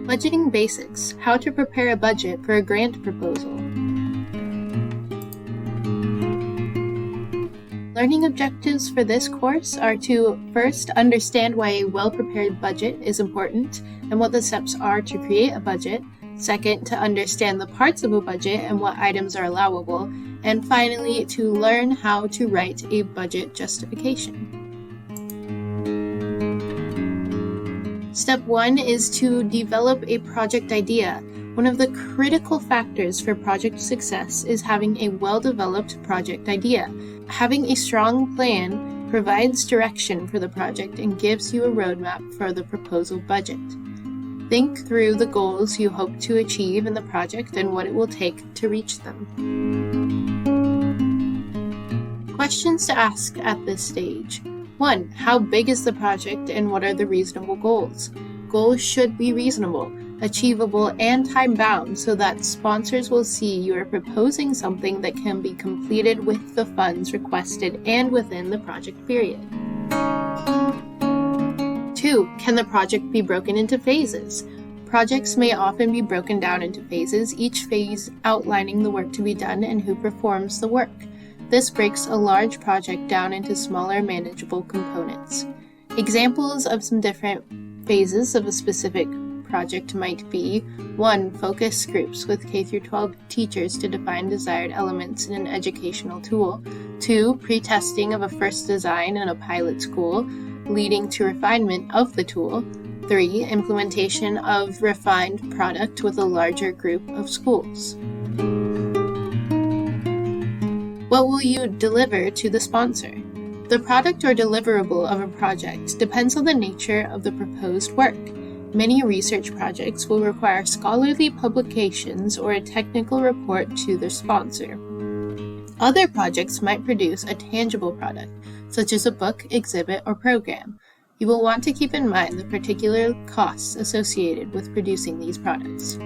Budgeting Basics: How to Prepare a Budget for a Grant Proposal. Learning objectives for this course are to first understand why a well-prepared budget is important and what the steps are to create a budget. Second, to understand the parts of a budget and what items are allowable. And finally, to learn how to write a budget justification. Step 1 is to develop a project idea. One of the critical factors for project success is having a well-developed project idea. Having a strong plan provides direction for the project and gives you a roadmap for the proposal budget. Think through the goals you hope to achieve in the project and what it will take to reach them. Questions to ask at this stage. 1. How big is the project and what are the reasonable goals? Goals should be reasonable, achievable, and time-bound so that sponsors will see you are proposing something that can be completed with the funds requested and within the project period. 2. Can the project be broken into phases? Projects may often be broken down into phases, each phase outlining the work to be done and who performs the work. This breaks a large project down into smaller, manageable components. Examples of some different phases of a specific project might be 1. Focus groups with K-12 teachers to define desired elements in an educational tool. 2. Pre-testing of a first design in a pilot school, leading to refinement of the tool. 3. Implementation of refined product with a larger group of schools. What will you deliver to the sponsor? The product or deliverable of a project depends on the nature of the proposed work. Many research projects will require scholarly publications or a technical report to their sponsor. Other projects might produce a tangible product, such as a book, exhibit, or program. You will want to keep in mind the particular costs associated with producing these products.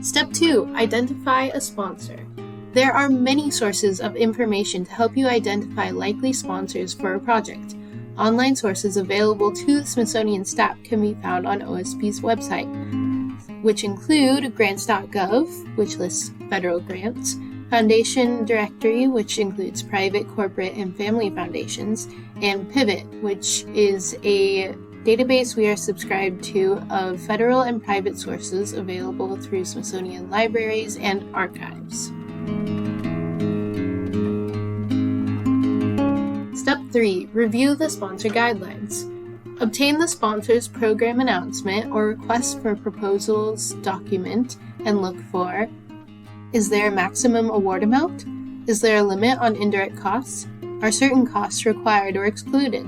Step 2. Identify a sponsor. There are many sources of information to help you identify likely sponsors for a project. Online sources available to the Smithsonian staff can be found on OSP's website, which include grants.gov, which lists federal grants, Foundation Directory, which includes private, corporate, and family foundations, and Pivot, which is a database we are subscribed to of federal and private sources available through Smithsonian libraries and archives. Step 3. Review the sponsor guidelines. Obtain the sponsor's program announcement or request for proposals document and look for: is there a maximum award amount? Is there a limit on indirect costs? Are certain costs required or excluded?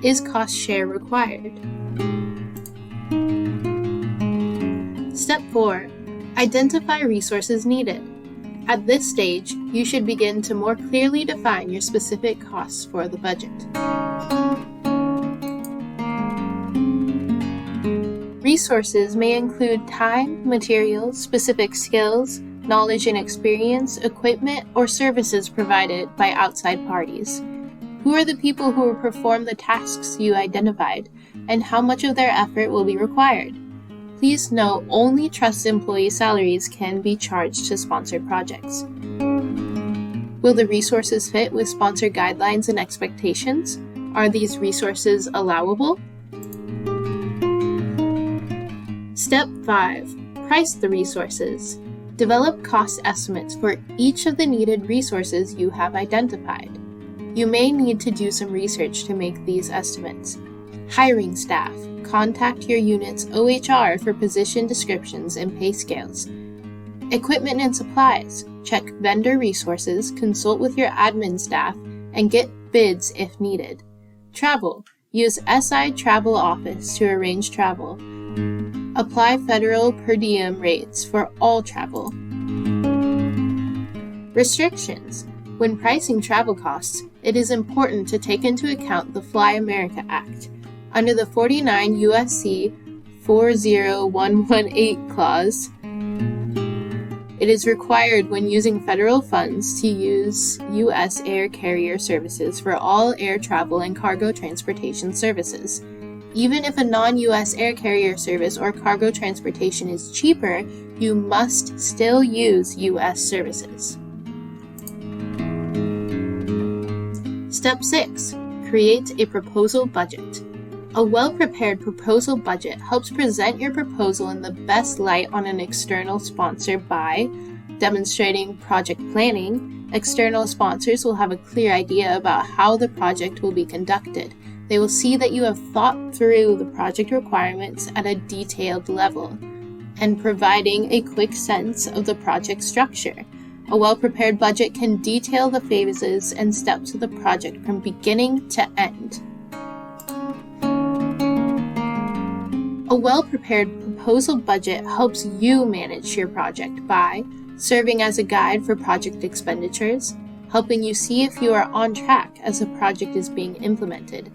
Is cost share required? Step 4. Identify resources needed. At this stage, you should begin to more clearly define your specific costs for the budget. Resources may include time, materials, specific skills, knowledge and experience, equipment, or services provided by outside parties. Who are the people who will perform the tasks you identified, and how much of their effort will be required? Please note, only trust employee salaries can be charged to sponsored projects. Will the resources fit with sponsor guidelines and expectations? Are these resources allowable? Step 5. Price the resources. Develop cost estimates for each of the needed resources you have identified. You may need to do some research to make these estimates. Hiring staff. Contact your unit's OHR for position descriptions and pay scales. Equipment and supplies. Check vendor resources, consult with your admin staff, and get bids if needed. Travel. Use SI Travel Office to arrange travel. Apply federal per diem rates for all travel. Restrictions. When pricing travel costs, it is important to take into account the Fly America Act. Under the 49 U.S.C. 40118 clause, it is required when using federal funds to use U.S. air carrier services for all air travel and cargo transportation services. Even if a non-US air carrier service or cargo transportation is cheaper, you must still use US services. Step 6. Create a proposal budget. A well-prepared proposal budget helps present your proposal in the best light on an external sponsor by demonstrating project planning. External sponsors will have a clear idea about how the project will be conducted. They will see that you have thought through the project requirements at a detailed level and providing a quick sense of the project structure. A well-prepared budget can detail the phases and steps of the project from beginning to end. A well-prepared proposal budget helps you manage your project by serving as a guide for project expenditures, helping you see if you are on track as the project is being implemented,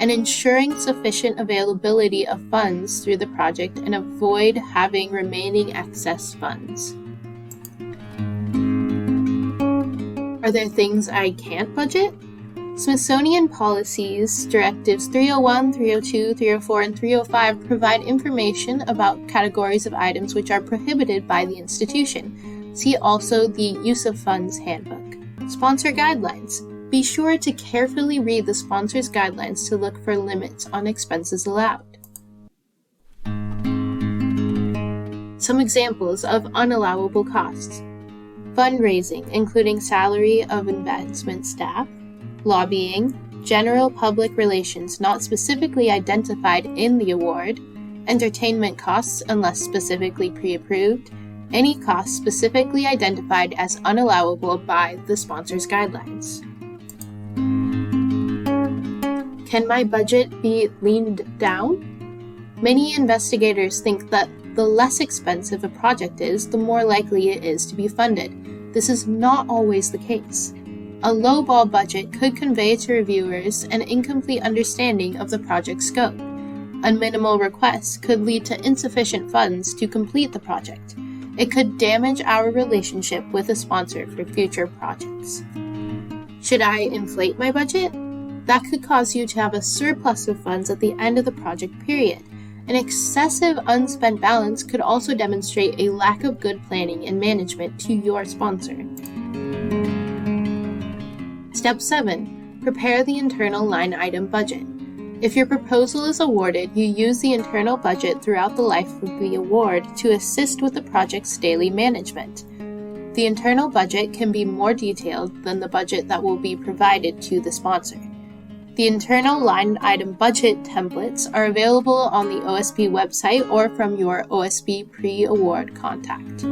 and ensuring sufficient availability of funds through the project and avoid having remaining excess funds. Are there things I can't budget? Smithsonian policies, Directives 301, 302, 304, and 305 provide information about categories of items which are prohibited by the institution. See also the Use of Funds Handbook. Sponsor Guidelines. Be sure to carefully read the sponsor's guidelines to look for limits on expenses allowed. Some examples of unallowable costs. Fundraising, including salary of investment staff, lobbying, general public relations not specifically identified in the award, entertainment costs unless specifically pre-approved, any costs specifically identified as unallowable by the sponsor's guidelines. Can my budget be leaned down? Many investigators think that the less expensive a project is, the more likely it is to be funded. This is not always the case. A lowball budget could convey to reviewers an incomplete understanding of the project's scope. A minimal request could lead to insufficient funds to complete the project. It could damage our relationship with a sponsor for future projects. Should I inflate my budget? That could cause you to have a surplus of funds at the end of the project period. An excessive unspent balance could also demonstrate a lack of good planning and management to your sponsor. Step 7. Prepare the internal line item budget. If your proposal is awarded, you use the internal budget throughout the life of the award to assist with the project's daily management. The internal budget can be more detailed than the budget that will be provided to the sponsor. The internal line item budget templates are available on the OSB website or from your OSB pre-award contact.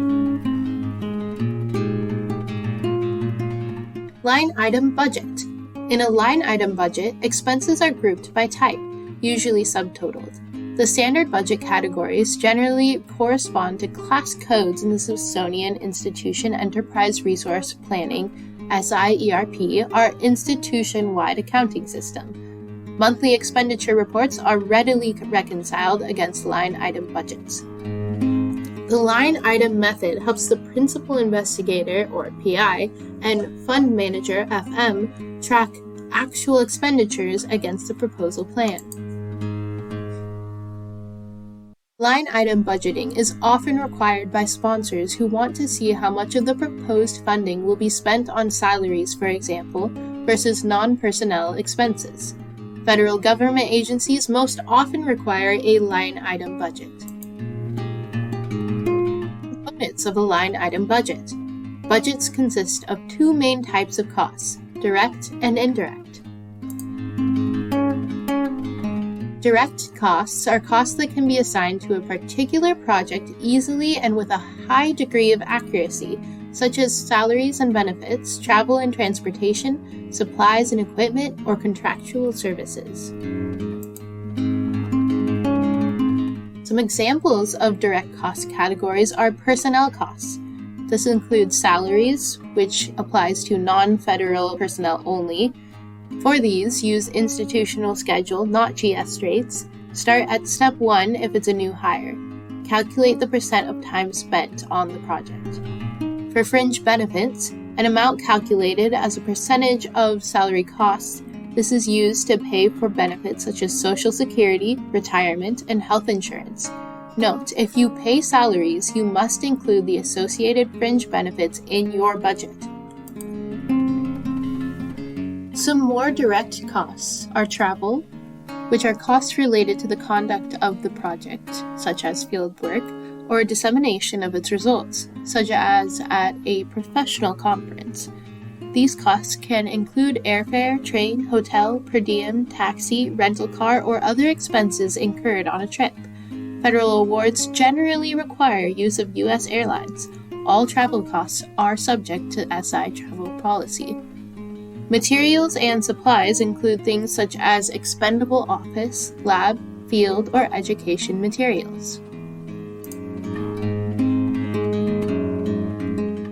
Line item budget. In a line item budget, expenses are grouped by type, usually subtotaled. The standard budget categories generally correspond to class codes in the Smithsonian Institution Enterprise Resource Planning SIERP, our institution-wide accounting system. Monthly expenditure reports are readily reconciled against line item budgets. The line item method helps the principal investigator, or PI, and fund manager, FM, track actual expenditures against the proposal plan. Line item budgeting is often required by sponsors who want to see how much of the proposed funding will be spent on salaries, for example, versus non-personnel expenses. Federal government agencies most often require a line item budget. Components of a line item budget. Budgets consist of two main types of costs, direct and indirect. Direct costs are costs that can be assigned to a particular project easily and with a high degree of accuracy, such as salaries and benefits, travel and transportation, supplies and equipment, or contractual services. Some examples of direct cost categories are personnel costs. This includes salaries, which applies to non-federal personnel only. For these, use institutional schedule, not GS rates. Start at step 1 if it's a new hire. Calculate the percent of time spent on the project. For fringe benefits, an amount calculated as a percentage of salary costs This is used to pay for benefits such as Social Security, retirement, and health insurance. Note, if you pay salaries, you must include the associated fringe benefits in your budget. Some more direct costs are travel, which are costs related to the conduct of the project, such as field work, or dissemination of its results, such as at a professional conference. These costs can include airfare, train, hotel, per diem, taxi, rental car, or other expenses incurred on a trip. Federal awards generally require use of U.S. airlines. All travel costs are subject to SI travel policy. Materials and supplies include things such as expendable office, lab, field, or education materials.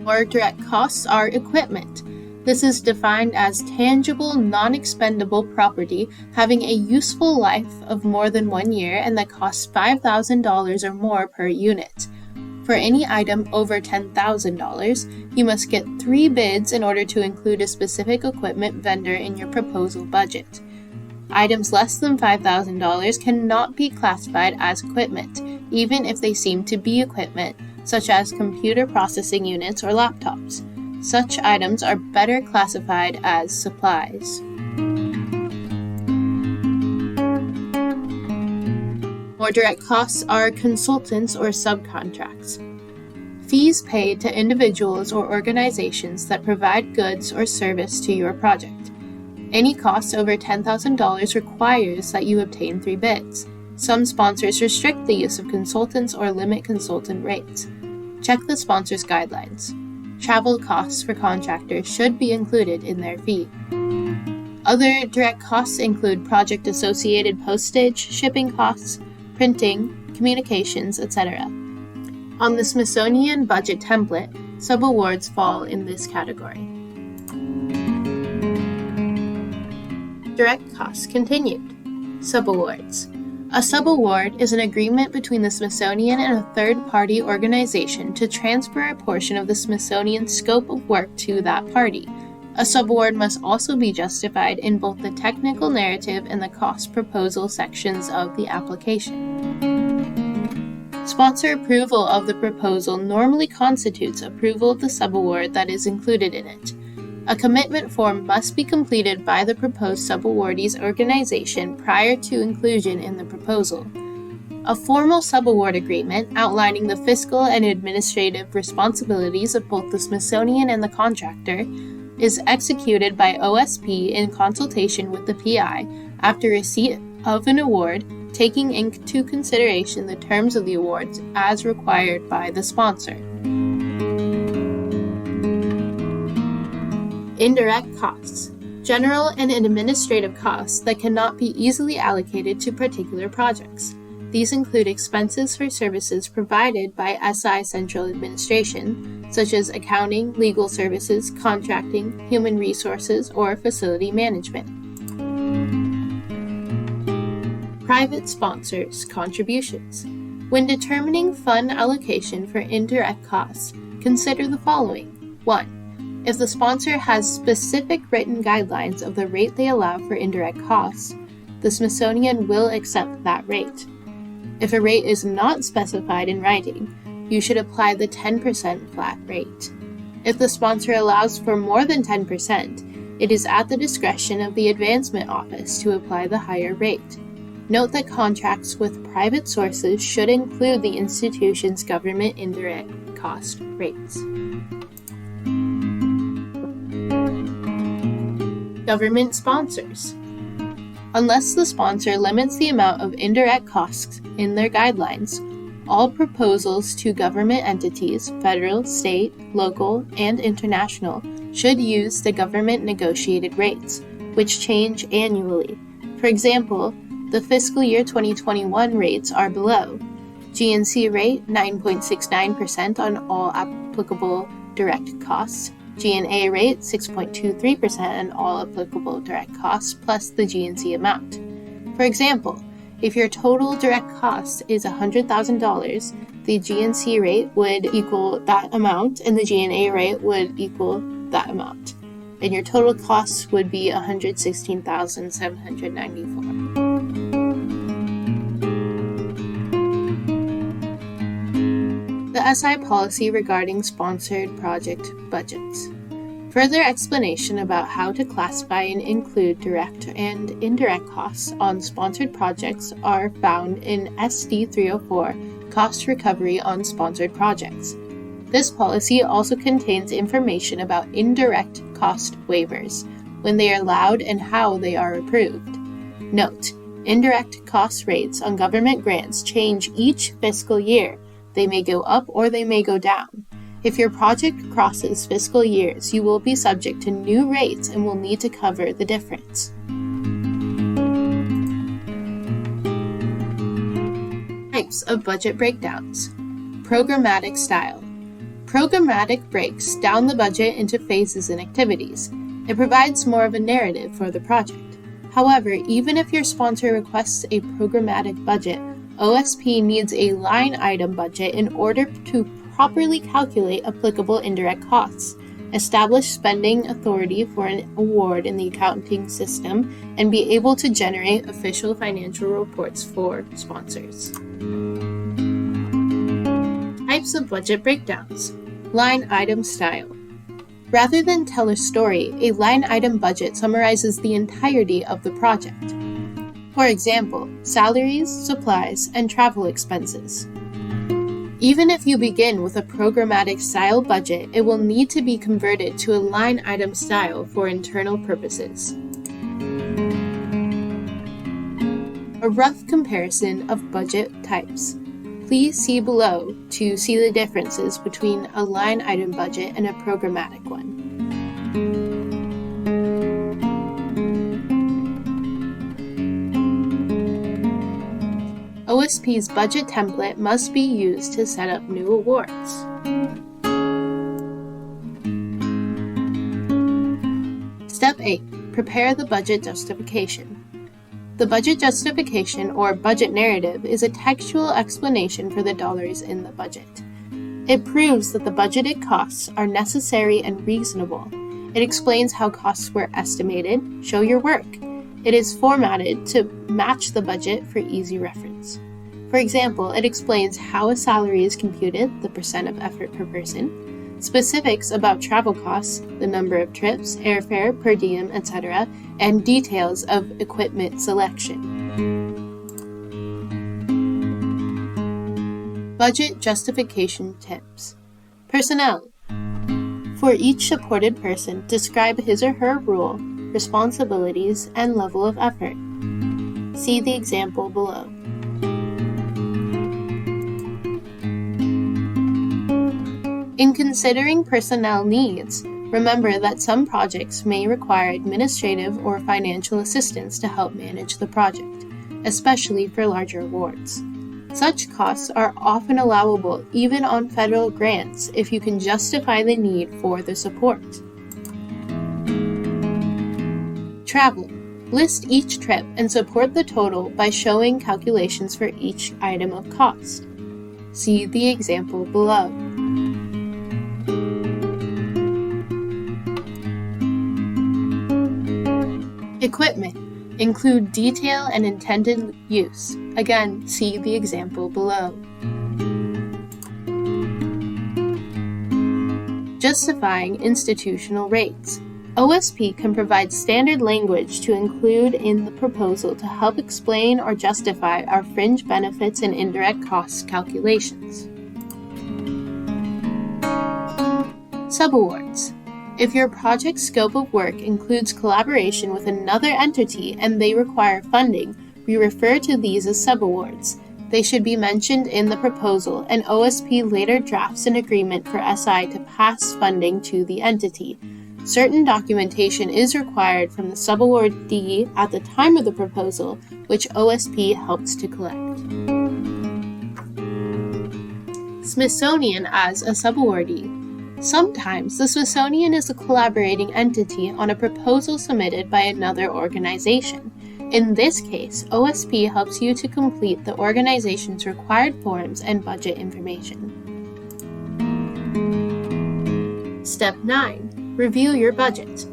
More direct costs are equipment. This is defined as tangible, non-expendable property having a useful life of more than 1 year and that costs $5,000 or more per unit. For any item over $10,000, you must get 3 bids in order to include a specific equipment vendor in your proposal budget. Items less than $5,000 cannot be classified as equipment, even if they seem to be equipment, such as computer processing units or laptops. Such items are better classified as supplies. More direct costs are consultants or subcontracts. Fees paid to individuals or organizations that provide goods or service to your project. Any cost over $10,000 requires that you obtain 3 bids. Some sponsors restrict the use of consultants or limit consultant rates. Check the sponsor's guidelines. Travel costs for contractors should be included in their fee. Other direct costs include project-associated postage, shipping costs, printing, communications, etc. On the Smithsonian budget template, subawards fall in this category. Direct costs continued. Subawards. A subaward is an agreement between the Smithsonian and a third-party organization to transfer a portion of the Smithsonian scope of work to that party. A subaward must also be justified in both the technical narrative and the cost proposal sections of the application. Sponsor approval of the proposal normally constitutes approval of the subaward that is included in it. A commitment form must be completed by the proposed subawardee's organization prior to inclusion in the proposal. A formal subaward agreement outlining the fiscal and administrative responsibilities of both the Smithsonian and the contractor is executed by OSP in consultation with the PI after receipt of an award, taking into consideration the terms of the awards as required by the sponsor. Indirect costs. General and administrative costs that cannot be easily allocated to particular projects. These include expenses for services provided by SI Central Administration, such as accounting, legal services, contracting, human resources, or facility management. Private sponsors' contributions. When determining fund allocation for indirect costs, consider the following. 1. If the sponsor has specific written guidelines of the rate they allow for indirect costs, the Smithsonian will accept that rate. If a rate is not specified in writing, you should apply the 10% flat rate. If the sponsor allows for more than 10%, it is at the discretion of the Advancement Office to apply the higher rate. Note that contracts with private sources should include the institution's government indirect cost rates. Government sponsors. Unless the sponsor limits the amount of indirect costs in their guidelines, all proposals to government entities, federal, state, local, and international, should use the government negotiated rates, which change annually. For example, the fiscal year 2021 rates are below. GNC rate 9.69% on all applicable direct costs, GNA rate 6.23% on all applicable direct costs plus the GNC amount. For example, if your total direct cost is $100,000, the GNC rate would equal that amount and the GNA rate would equal that amount. and your total costs would be $116,794. The SI policy regarding sponsored project budgets. Further explanation about how to classify and include direct and indirect costs on sponsored projects are found in SD 304, Cost Recovery on Sponsored Projects. This policy also contains information about indirect cost waivers, when they are allowed and how they are approved. Note: indirect cost rates on government grants change each fiscal year. They may go up or they may go down. If your project crosses fiscal years, you will be subject to new rates and will need to cover the difference. Types of budget breakdowns. Programmatic style. Programmatic breaks down the budget into phases and activities. It provides more of a narrative for the project. However, even if your sponsor requests a programmatic budget, OSP needs a line item budget in order to properly calculate applicable indirect costs, establish spending authority for an award in the accounting system, and be able to generate official financial reports for sponsors. Types of budget breakdowns. Line item style. Rather than tell a story, a line item budget summarizes the entirety of the project. For example, salaries, supplies, and travel expenses. Even if you begin with a programmatic style budget, it will need to be converted to a line item style for internal purposes. A rough comparison of budget types. Please see below to see the differences between a line item budget and a programmatic one. OSP's budget template must be used to set up new awards. Step 8. Prepare the budget justification. The budget justification, or budget narrative, is a textual explanation for the dollars in the budget. It proves that the budgeted costs are necessary and reasonable. It explains how costs were estimated. Show your work. It is formatted to match the budget for easy reference. For example, it explains how a salary is computed, the percent of effort per person, specifics about travel costs, the number of trips, airfare, per diem, etc., and details of equipment selection. Budget justification tips. Personnel. For each supported person, describe his or her role, responsibilities, and level of effort. See the example below. In considering personnel needs, remember that some projects may require administrative or financial assistance to help manage the project, especially for larger awards. Such costs are often allowable even on federal grants if you can justify the need for the support. Travel. List each trip and support the total by showing calculations for each item of cost. See the example below. Equipment. Include detail and intended use. Again, see the example below. Justifying institutional rates. OSP can provide standard language to include in the proposal to help explain or justify our fringe benefits and indirect costs calculations. Subawards. If your project scope of work includes collaboration with another entity and they require funding, we refer to these as subawards. They should be mentioned in the proposal, and OSP later drafts an agreement for SI to pass funding to the entity. Certain documentation is required from the subawardee at the time of the proposal, which OSP helps to collect. Smithsonian as a subawardee. Sometimes the Smithsonian is a collaborating entity on a proposal submitted by another organization. In this case, OSP helps you to complete the organization's required forms and budget information. Step 9. Review your budget.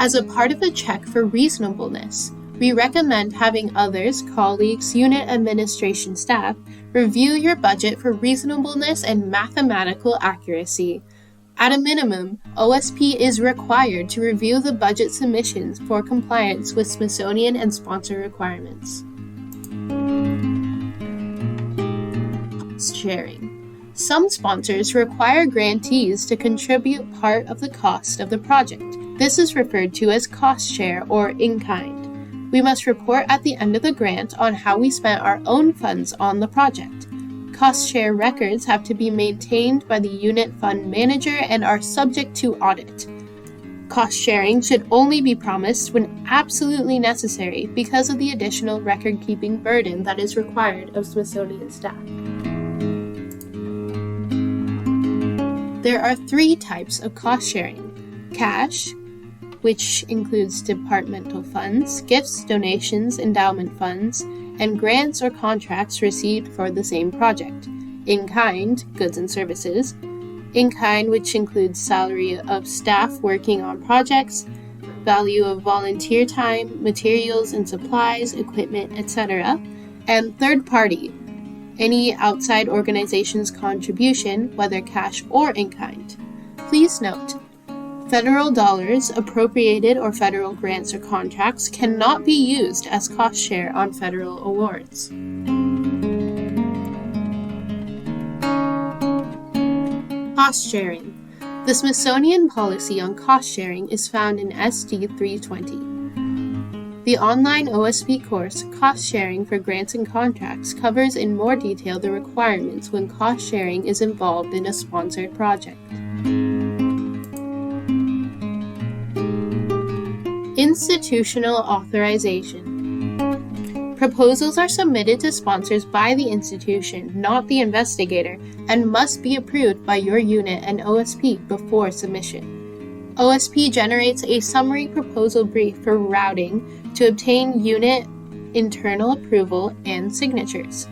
As a part of a check for reasonableness, we recommend having others, colleagues, unit administration staff, review your budget for reasonableness and mathematical accuracy. At a minimum, OSP is required to review the budget submissions for compliance with Smithsonian and sponsor requirements. Cost sharing. Some sponsors require grantees to contribute part of the cost of the project. This is referred to as cost share or in-kind. We must report at the end of the grant on how we spent our own funds on the project. Cost share records have to be maintained by the unit fund manager and are subject to audit. Cost sharing should only be promised when absolutely necessary because of the additional record-keeping burden that is required of Smithsonian staff. There are 3 types of cost sharing: cash, which includes departmental funds, gifts, donations, endowment funds, and grants or contracts received for the same project; in-kind, goods and services; in-kind, which includes salary of staff working on projects, value of volunteer time, materials and supplies, equipment, etc., and third-party, any outside organization's contribution, whether cash or in-kind. Please note, federal dollars appropriated or federal grants or contracts cannot be used as cost share on federal awards. Cost sharing. The Smithsonian policy on cost sharing is found in SD 320. The online OSP course, Cost Sharing for Grants and Contracts, covers in more detail the requirements when cost sharing is involved in a sponsored project. Institutional authorization. Proposals are submitted to sponsors by the institution, not the investigator, and must be approved by your unit and OSP before submission. OSP generates a summary proposal brief for routing to obtain unit internal approval and signatures.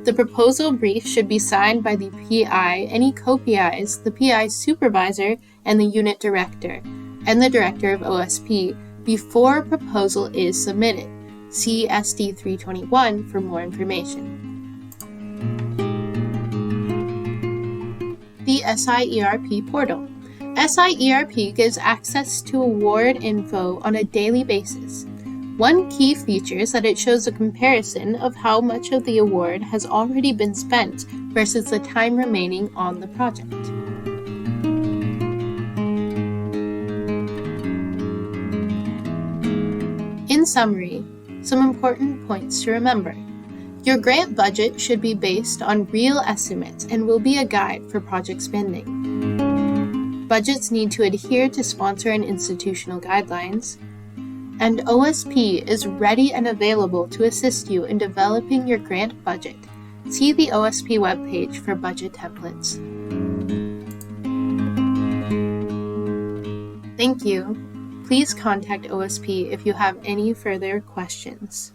The proposal brief should be signed by the PI, any co-PIs, the PI's supervisor, and the unit director, and the director of OSP before a proposal is submitted. See SD 321 for more information. The SIERP portal. SIERP gives access to award info on a daily basis. One key feature is that it shows a comparison of how much of the award has already been spent versus the time remaining on the project. In summary, some important points to remember. Your grant budget should be based on real estimates and will be a guide for project spending. Budgets need to adhere to sponsor and institutional guidelines, and OSP is ready and available to assist you in developing your grant budget. See the OSP webpage for budget templates. Thank you. Please contact OSP if you have any further questions.